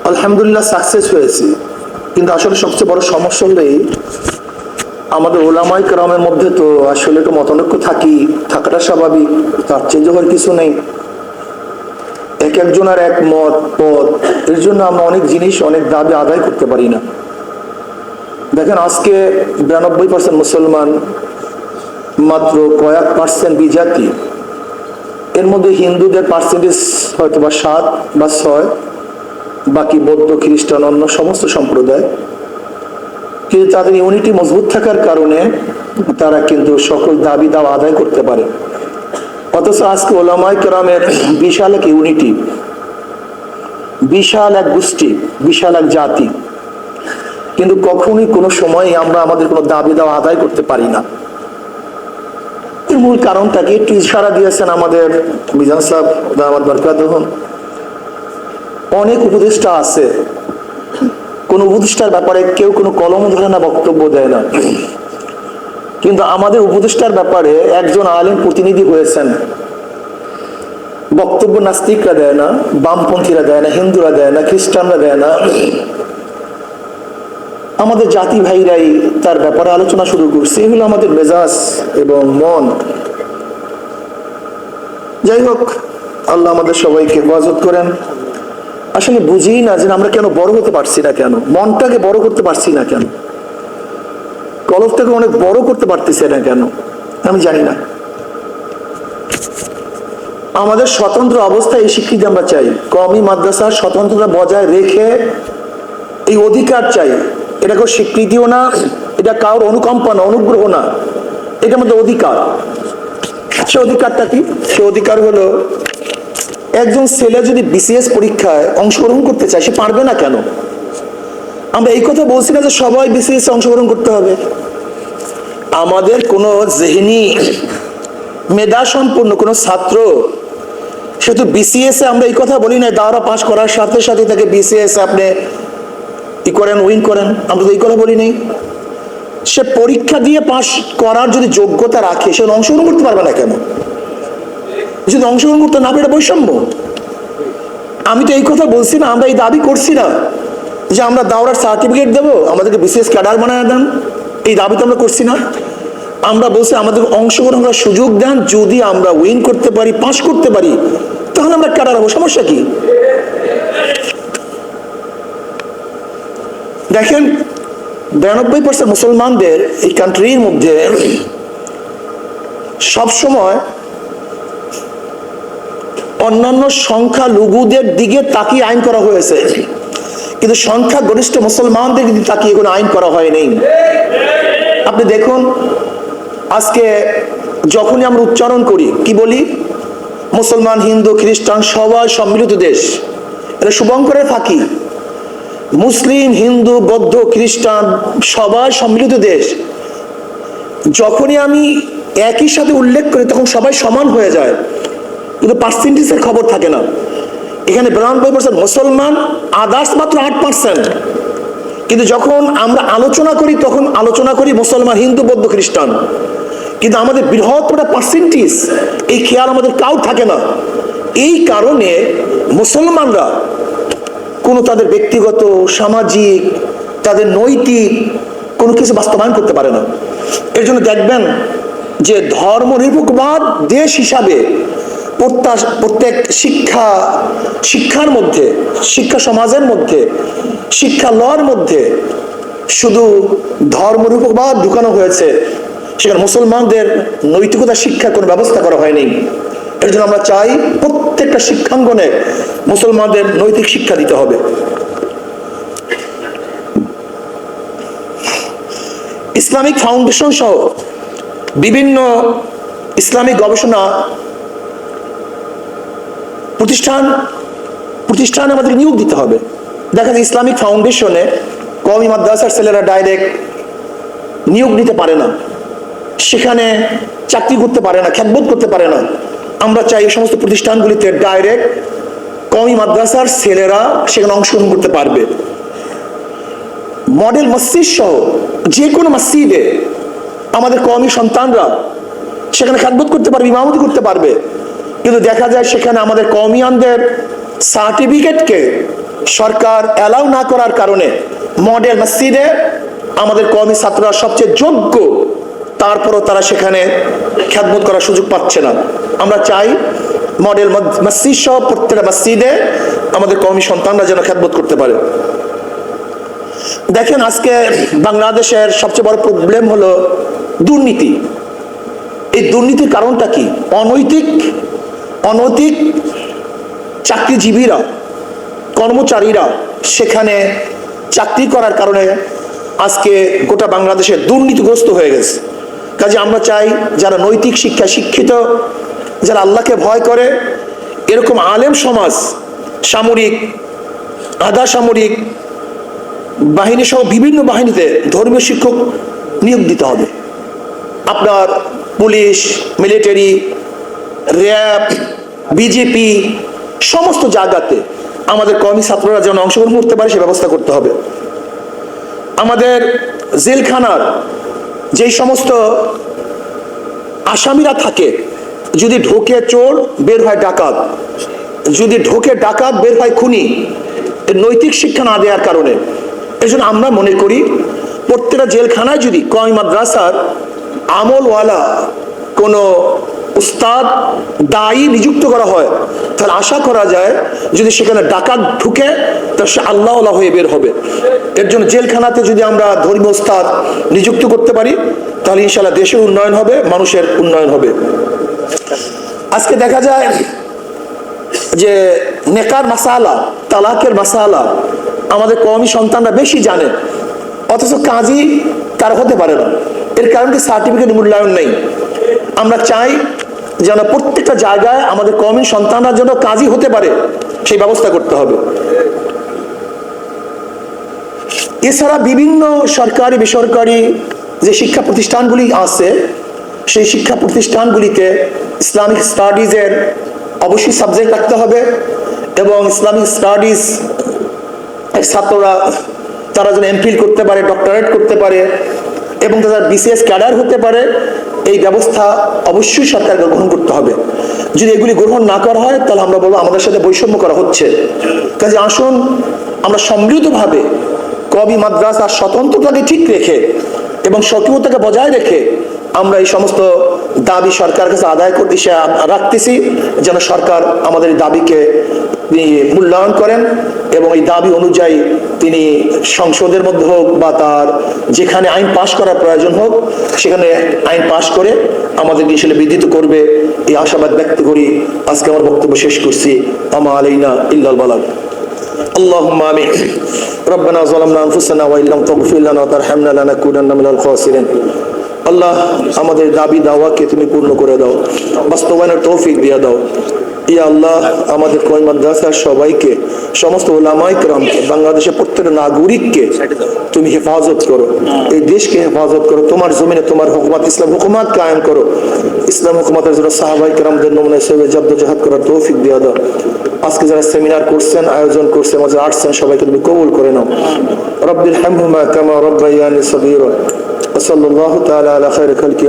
আলহামদুলিল্লাহ সাকসেস হয়েছি, কিন্তু আসলে সবচেয়ে বড় সমস্যা হলো আমাদের ওলামায়ে কেরামের মধ্যে তো আসলে তো মতানৈক্য থাকাটা স্বাভাবিক, তার চেঞ্জ হওয়ার কিছু নেই। এক একজনের এক মত পথ, এর জন্য আমরা অনেক জিনিস অনেক দাবি আদায় করতে পারি না। দেখেন, আজকে 92% মুসলমান, মাত্র কয়েক পার্সেন্ট বিজাতি, এর মধ্যে হিন্দুদের পার্সেন্টেজ হয়তো বা 7 বা 6, বাকি বৌদ্ধ খ্রিস্টান অন্য সমস্ত সম্প্রদায়। কিন্তু তাদের ইউনিটি মজবুত থাকার কারণে তারা কিন্তু সকল দাবি দাওয়া আদায় করতে পারে। অথচ আজকে ওলামায়ে কেরামের বিশাল এক ইউনিটি, বিশাল এক গোষ্ঠী, বিশাল এক জাতি, কিন্তু কখনোই কোনো সময় আমরা আমাদের কোনো দাবি দাওয়া আদায় করতে পারি না। এর মূল কারণটাকে একটু ইশারা দিয়েছেন আমাদের মিজান সাহেব, দামাত বরকাতুহ। অনেক উপদেষ্টা আছে, কোন উপদেষ্টার ব্যাপারে কেউ কোনো কলম ধরে না, বক্তব্য দেয় না, কিন্তু আমাদের উপদেষ্টার ব্যাপারে একজন আলেম প্রতিনিধি হয়েছেন, বক্তব্য নাস্তিকরা দেয় না, বামপন্থীরা দেয় না, হিন্দুরা দেয় না, খ্রিস্টানরা দেয় না, আমাদের জাতি ভাইরাই তার ব্যাপারে আলোচনা শুরু করছে। এগুলো আমাদের মেজাজ এবং মন। যাই হোক, আল্লাহ আমাদের সবাইকে হেফাজত করেন। আসলে বুঝি না যে আমরা কেন বড় হতে পারছি না, কেন মনটাকে বড় করতে পারছি না, কেন কলবটাকে অনেক বড় করতে পারতেছে না, কেন আমি জানি না। আমাদের স্বতন্ত্র অবস্থায় এই স্বীকৃতি আমরা চাই, কওমি মাদ্রাসার স্বতন্ত্রতা বজায় রেখে এই অধিকার চাই। এটা কেউ স্বীকৃতিও না, এটা কারোর অনুকম্পা না, অনুগ্রহ না, এটার মধ্যে অধিকার। সে অধিকারটা কি? সে অধিকার হলো, একজন ছেলে যদি বিসিএস পরীক্ষায় অংশগ্রহণ করতে চায়, সে পারবে না কেন? আমরা এই কথা বলছি না যে সবাই বিসিএস অংশগ্রহণ করতে হবে। আমাদের কোনো জেহনি মেধা সম্পন্ন কোনো ছাত্র সেহেতু বিসিএস এ, আমরা এই কথা বলি না দাওরা পাস করার সাথে সাথে তাকে বিসিএস আপনি ই করেন, উইন করেন, আমরা তো এই কথা বলি নাই। সে পরীক্ষা দিয়ে পাস করার যদি যোগ্যতা রাখে, সে অংশগ্রহণ করতে পারবে না কেন? যদি অংশগ্রহণ করতে না পারে, বৈষম্য। আমি তো এই কথা বলছি না, আমরা এই দাবি করছি না যে আমরা দাওরার সার্টিফিকেট দেবো, আমাদেরকে বিসিএস ক্যাডার বানায় দেন, এই দাবি তো আমরা করছি না। আমরা বলছি আমাদের অংশগ্রহণ করার সুযোগ দেন, যদি আমরা উইন করতে পারি, পাস করতে পারি, তাহলে আমরা ক্যাডার হবো, সমস্যা কি? দেখেন, 92% মুসলমানদের এই কান্ট্রির মধ্যে সবসময় অন্যান্য সংখ্যালঘুদের দিকে তাকিয়ে আইন করা হয়েছে, কিন্তু সংখ্যাগরিষ্ঠ মুসলমানদের দিকে তাকিয়ে কোনো আইন করা হয়নি। আপনি দেখুন, আজকে যখনই আমরা উচ্চারণ করি, কি বলি? মুসলমান, হিন্দু, খ্রিস্টান সবাই সম্মিলিত দেশ। এটা শুভঙ্করের ফাঁকি। মুসলিম, হিন্দু, বৌদ্ধ, খ্রিস্টান সবাই সম্মিলিত দেশ। যখনই আমি একই সাথে উল্লেখ করি, তখন সবাই সমান হয়ে যায়, কিন্তু পার্সেন্টেজের খবর থাকে না। এখানে 92% মুসলমান, আদার্স মাত্র 8%। কিন্তু যখন আমরা আলোচনা করি, তখন আলোচনা করি মুসলমান, হিন্দু, বৌদ্ধ, খ্রিস্টান, কিন্তু আমাদের বৃহত্তর পার্সেন্টেজ এই খেয়াল আমাদের কাউ থাকে না। এই কারণে মুসলমানরা কোনো তাদের ব্যক্তিগত, সামাজিক, তাদের নৈতিক কোনো কিছু বাস্তবায়ন করতে পারে না। এর জন্য দেখবেন যে ধর্মনিরপেক্ষবাদ দেশ হিসাবে প্রত্যেক শিক্ষার মধ্যে, শিক্ষা সমাজের মধ্যে, শিক্ষা লর মধ্যে শুধু ধর্মনিরপেক্ষবাদ ঢুকানো হয়েছে, সেখানে মুসলমানদের নৈতিকতা শিক্ষার কোনো ব্যবস্থা করা হয়নি। এর জন্য আমরা চাই প্রত্যেকটা শিক্ষাঙ্গনে মুসলমানদের নৈতিক শিক্ষা দিতে হবে। ইসলামিক ফাউন্ডেশন সহ বিভিন্ন ইসলামিক গবেষণা প্রতিষ্ঠানে আমাদের নিয়োগ দিতে হবে। দেখা যায় ইসলামিক ফাউন্ডেশনে কওমি মাদ্রাসার ছেলেরা ডাইরেক্ট নিয়োগ নিতে পারে না, সেখানে চাকরি করতে পারে না, খ্যাতবোধ করতে পারে না। আমরা চাই এই সমস্ত প্রতিষ্ঠানগুলিতে ডাইরেক্ট কওমি মাদ্রাসার ছেলেরা সেখানে অংশগ্রহণ করতে পারবে। মডেল মসজিদ সহ যে কোনো মসজিদে আমাদের কওমি সন্তানরা সেখানে খ্যাতবোধ করতে পারবে, ইমামতি করতে পারবে। কিন্তু দেখা যায় সেখানে আমাদের কওমিয়ানদের সার্টিফিকেটকে সরকার অ্যালাউ না করার কারণে মডেল মসজিদে আমাদের কওমি ছাত্ররা সবচেয়ে যোগ্য, তারপরও তারা সেখানে খেদমত করার সুযোগ পাচ্ছে না। আমরা চাই মডেল মসজিদ সহ প্রত্যেকটা মসজিদে আমাদের কওমি সন্তানরা যেন খেদমত করতে পারে। দেখেন, আজকে বাংলাদেশের সবচেয়ে বড় প্রবলেম হলো দুর্নীতি। এই দুর্নীতির কারণটা কি? অনৈতিক চাকরিজীবীরা, কর্মচারীরা সেখানে চাকরি করার কারণে আজকে গোটা বাংলাদেশে দুর্নীতিগ্রস্ত হয়ে গেছে। কাজে আমরা চাই যারা নৈতিক শিক্ষা শিক্ষিত, যারা আল্লাহকে ভয় করে, এরকম আলেম সমাজ, সামরিক, আধা সামরিক বাহিনী সহ বিভিন্ন বাহিনীতে ধর্মীয় শিক্ষক নিয়োগ দিতে হবে। আপনার পুলিশ, মিলিটারি, র্যাব, বিজেপি সমস্ত জায়গাতে আমাদের কওমি ছাত্ররা যেন অংশগ্রহণ করতে পারে সে ব্যবস্থা করতে হবে। আমাদের জেলখানার যেই সমস্ত আসামিরা থাকে, যদি ঢোকে চোর বের হয় ডাকাত, যদি ঢোকে ডাকাত বের হয় খুনি, নৈতিক শিক্ষা না দেওয়ার কারণে। এই জন্য আমরা মনে করি প্রত্যেকটা জেলখানায় যদি কওমি মাদ্রাসার আমলওয়ালা কোনো উস্তাদ, দায়ী নিযুক্ত করা হয়, তাহলে আশা করা যায় যদি সেখানে ডাকাত ঢুকে তাহলে সে আল্লাহওয়ালা হয়ে বের হবে। এর জন্য জেলখানাতে যদি আমরা ধর্মীয় উস্তাদ নিযুক্ত করতে পারি তাহলে ইনশাআল্লাহ দেশের উন্নয়ন হবে, মানুষের উন্নয়ন হবে। আজকে দেখা যায় যে নেকার মাসালা, তালাকের মাসালা আমাদের কওমি সন্তানরা বেশি জানে, অথচ কাজী তার হতে পারে না। এর কারণ কি? সার্টিফিকেট মূল্যায়ন নেই। আমরা চাই যেন প্রত্যেকটা জায়গায় আমাদের কওমি সন্তানরা যেন কাজী হতে পারে সেই ব্যবস্থা করতে হবে। এছাড়া বিভিন্ন সরকারি বেসরকারি যে শিক্ষা প্রতিষ্ঠানগুলি আছে, সেই শিক্ষা প্রতিষ্ঠানগুলিতে ইসলামিক স্টাডিজের অবশ্যই সাবজেক্ট রাখতে হবে এবং ইসলামিক স্টাডিজ ছাত্ররা তারা যেন এমফিল করতে পারে, ডক্টরেট করতে পারে এবং তারা বিসিএস ক্যাডার হতে পারে, এই ব্যবস্থা অবশ্যই সরকারকে গ্রহণ করতে হবে। যদি এগুলি গ্রহণ না করা হয় তাহলে আমরা বলবো আমাদের সাথে বৈষম্য করা হচ্ছে। কাজে আসুন আমরা সমৃদ্ধভাবে কওমি মাদ্রাসার স্বতন্ত্রতাকে ঠিক রেখে এবং সক্রিয়তাকে বজায় রেখে আমরা এই সমস্ত দাবি সরকারের কাছে আদায় করতে রাখতেছি, যেন সরকার আমাদের এই দাবিকে মূল্যায়ন করেন এবং এই দাবি অনুযায়ী তিনি সংসদের মধ্যে হোক বা তার যেখানে আইন পাশ করার প্রয়োজন হোক সেখানে আইন পাশ করে আমাদের বিষয়ে বিদিত করবে, এই আশাবাদ ব্যক্ত করি আজকে আমার বক্তব্য শেষ করছি। আমা আলাইনা ইল্লাল বালাগ। اللهم آمين. ربنا ظلمنا أنفسنا وإن لم تغفر لنا وترحمنا لنكونن من الخاسرين. আল্লাহ আমাদের দাবি দাওয়াকে তুমি পূর্ণ করে দাও, বাস্তবায়নের তৌফিক দিয়ে দাও। ইয়া আল্লাহ আমাদের কওমি মাদ্রাসার সবাইকে, সমস্ত উলামায়ে কেরামকে, বাংলাদেশের প্রত্যেকটা নাগরিককে তুমি হেফাজত করো, এই দেশকে হেফাজত করো, তোমার জমিনে তোমার হুকুমত, ইসলাম হুকুমত কায়েম করো। ইসলাম হুকুমতের জন্য সাহাবায়ে কেরামদের নমুনা হিসেবে জদ্দোজাহাদ করার তৌফিক দিয়ে দাও। আজকে যারা সেমিনার করছেন, আয়োজন করছেন, মাঝে আসছেন, সবাইকে তুমি কবুল করে নাও। রব্বির হামহুমা কামা রব্বায়ানি সগীরা। সাল্লাল্লাহু তাআলা আলা খায়রি খালকি।